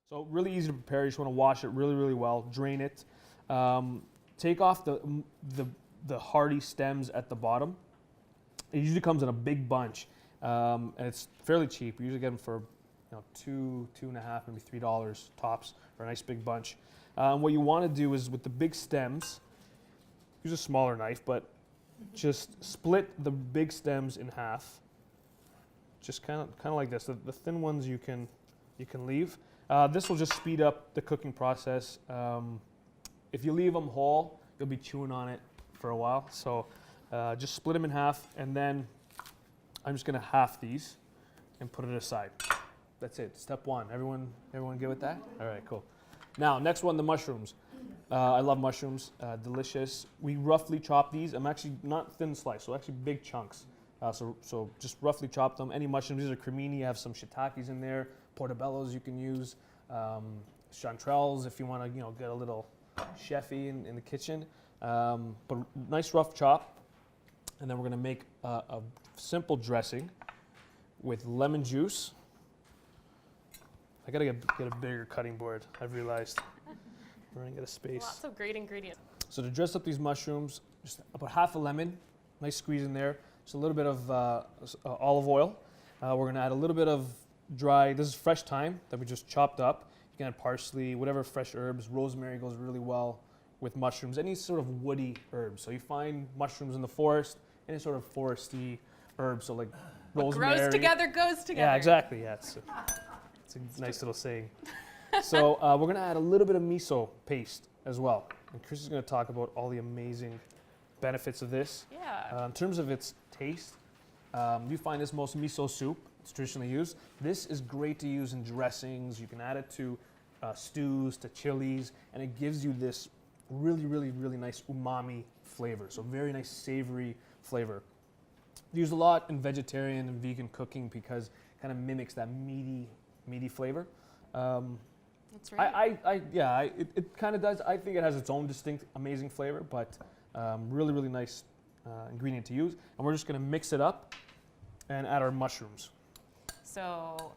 So really easy to prepare. You just want to wash it really, really well, drain it. Take off the hardy stems at the bottom. It usually comes in a big bunch, and it's fairly cheap. You usually get them for $2.5, maybe $3 tops for a nice big bunch. What you want to do is with the big stems, use a smaller knife, but just split the big stems in half. Just kind of like this. The thin ones you can leave. This will just speed up the cooking process. If you leave them whole, you'll be chewing on it for a while. So just split them in half, and then I'm just going to half these and put it aside. That's it. Step one. Everyone good with that? All right, cool. Now, next one, the mushrooms. I love mushrooms. Delicious. We roughly chop these. I'm actually not thin slice, so actually big chunks. So just roughly chop them. Any mushrooms, these are cremini. You have some shiitakes in there, portobellos you can use, chanterelles if you want to get a little chefy in the kitchen. But nice rough chop. And then we're going to make a simple dressing with lemon juice. I got to get a bigger cutting board, I've realized. We're going to get a space. Lots of great ingredients. So to dress up these mushrooms, just about half a lemon, nice squeeze in there. Just a little bit of olive oil. We're going to add a little bit of dry, this is fresh thyme that we just chopped up. You can add parsley, whatever fresh herbs. Rosemary goes really well with mushrooms. Any sort of woody herbs. So you find mushrooms in the forest, any sort of foresty herbs. So like rosemary. What grows together goes together. Yeah, exactly. Yeah, it's a nice little saying. So we're going to add a little bit of miso paste as well. And Chris is going to talk about all the amazing benefits of this. Yeah. In terms of its taste, you find this most miso soup. It's traditionally used. This is great to use in dressings. You can add it to stews, to chilies, and it gives you this really, really, really nice umami flavor. So very nice savory flavor. Used a lot in vegetarian and vegan cooking because it kind of mimics that meaty flavor. That's right. It kind of does. I think it has its own distinct, amazing flavor, but really, really nice ingredient to use. And we're just going to mix it up and add our mushrooms. So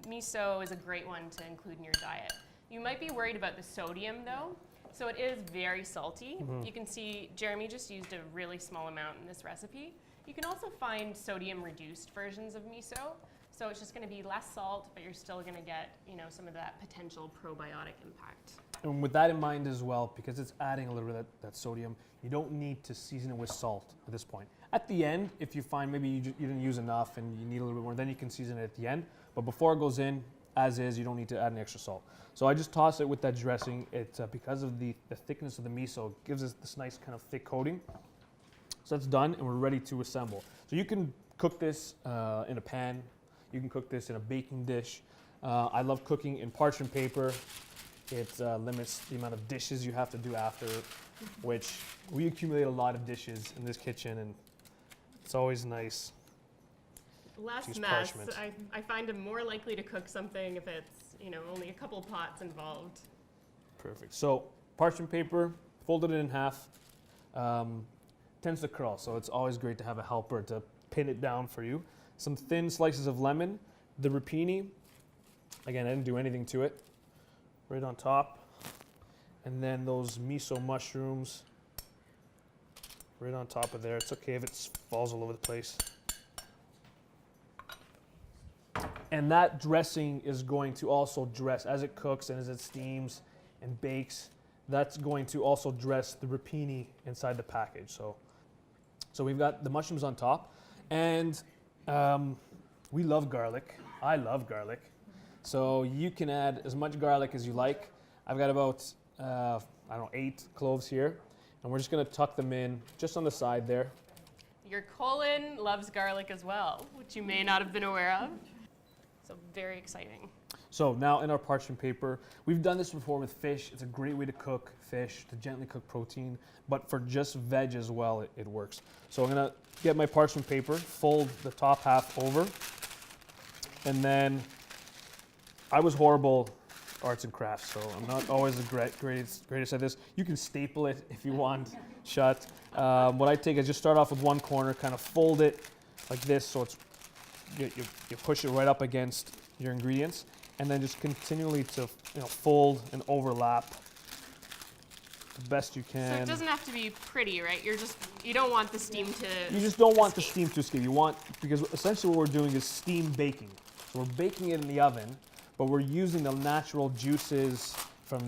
miso is a great one to include in your diet. You might be worried about the sodium though. So it is very salty. You can see Jeremy just used a really small amount in this recipe. You can also find sodium reduced versions of miso. So it's just going to be less salt, but you're still going to get, some of that potential probiotic impact. And with that in mind as well, because it's adding a little bit of that sodium, you don't need to season it with salt at this point. At the end, if you find maybe you didn't use enough and you need a little bit more, then you can season it at the end. But before it goes in, as is, you don't need to add any extra salt. So I just toss it with that dressing. It because of the thickness of the miso, it gives us this nice kind of thick coating. So that's done, and we're ready to assemble. So you can cook this in a pan. You can cook this in a baking dish. I love cooking in parchment paper. It limits the amount of dishes you have to do after, which we accumulate a lot of dishes in this kitchen, and it's always nice. Less use mess. parchment. I find I'm more likely to cook something if it's, only a couple pots involved. Perfect. So parchment paper, folded it in half, tends to curl, so it's always great to have a helper to pin it down for you. Some thin slices of lemon, the rapini, again, I didn't do anything to it, right on top. And then those miso mushrooms, right on top of there. It's okay if it falls all over the place. And that dressing is going to also dress, as it cooks and as it steams and bakes, that's going to also dress the rapini inside the package. So we've got the mushrooms on top, and we love garlic. I love garlic. So you can add as much garlic as you like. I've got about, 8 cloves here, and we're just gonna tuck them in just on the side there. Your colon loves garlic as well, which you may not have been aware of. So very exciting. So now in our parchment paper, we've done this before with fish. It's a great way to cook fish, to gently cook protein, but for just veg as well, it works. So I'm gonna get my parchment paper, fold the top half over, and then I was horrible arts and crafts, so I'm not always the greatest at this. You can staple it if you want shut. What I take is just start off with one corner, kind of fold it like this, so it's you push it right up against your ingredients, and then just continually to fold and overlap the best you can. So it doesn't have to be pretty, right? You don't want the steam to You just don't want the escape. steam to escape. You want, because essentially what we're doing is steam baking. So we're baking it in the oven, but we're using the natural juices from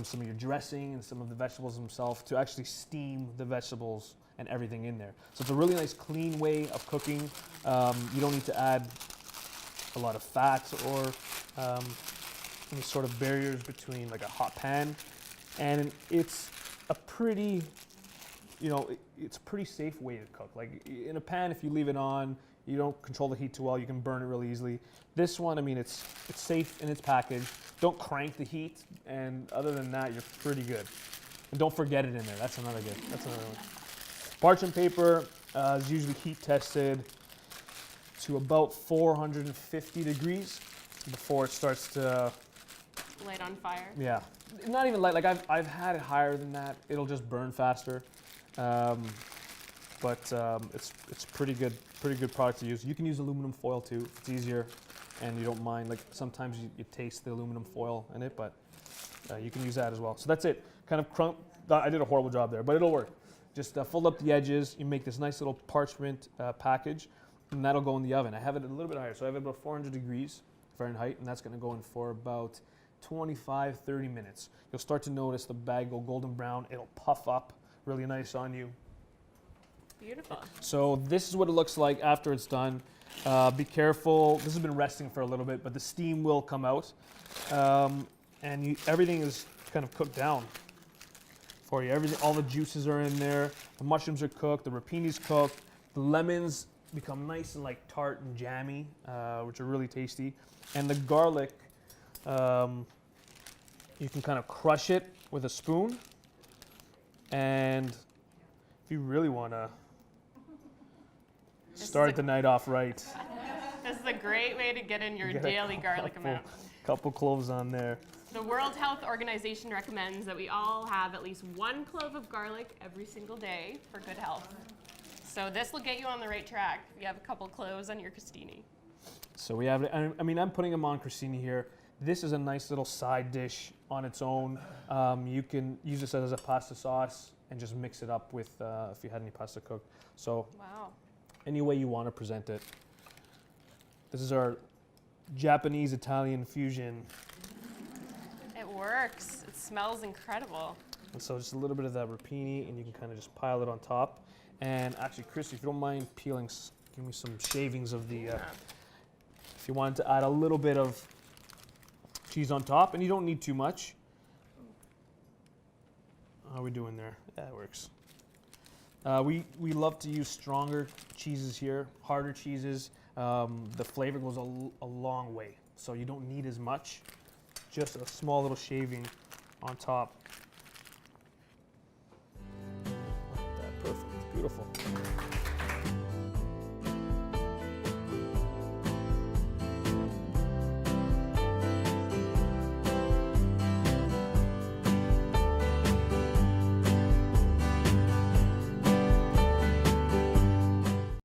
some of your dressing and some of the vegetables themselves to actually steam the vegetables and everything in there. So it's a really nice clean way of cooking. You don't need to add a lot of fats or any sort of barriers between like a hot pan. And it's a pretty, it's a pretty safe way to cook. Like in a pan, if you leave it on, you don't control the heat too well, you can burn it really easily. This one, I mean, it's safe in its package. Don't crank the heat, and other than that, you're pretty good. And don't forget it in there. That's another one. Parchment paper is usually heat tested to about 450 degrees before it starts to Light on fire. Yeah, not even light. Like I've had it higher than that. It'll just burn faster, but it's pretty good product to use. You can use aluminum foil too. If it's easier, and you don't mind. Like sometimes you taste the aluminum foil in it, but you can use that as well. So that's it. Kind of I did a horrible job there, but it'll work. Just fold up the edges. You make this nice little parchment package, and that'll go in the oven. I have it a little bit higher, so I have it about 400 degrees Fahrenheit, and that's going to go in for about 25-30 minutes. You'll start to notice the bag go golden brown. It'll puff up really nice on you. Beautiful. So this is what it looks like after it's done. Be careful. This has been resting for a little bit, but the steam will come out, and everything is kind of cooked down for you. All the juices are in there. The mushrooms are cooked. The rapini's cooked. The lemons become nice and like tart and jammy, which are really tasty. And the garlic, you can kind of crush it with a spoon, and if you really want to start the night off right, This is a great way to get in your daily garlic amount. Couple cloves on there. The World Health Organization recommends that we all have at least 1 clove of garlic every single day for good health. So this will get you on the right track if you have a couple cloves on your crostini. So we have, I mean, I'm putting them on crostini here. This is a nice little side dish on its own. You can use this as a pasta sauce and just mix it up with, if you had any pasta cooked. So Wow. any way you want to present it. This is our Japanese-Italian fusion. It works. It smells incredible. And so just a little bit of that rapini, and you can kind of just pile it on top. And actually, Christy, if you don't mind peeling, give me some shavings of the, if you wanted to add a little bit of cheese on top, and you don't need too much. How are we doing there? Yeah, it works. We love to use stronger cheeses here, harder cheeses. The flavor goes a long way, so you don't need as much. Just a small little shaving on top. Look at that, perfect, beautiful.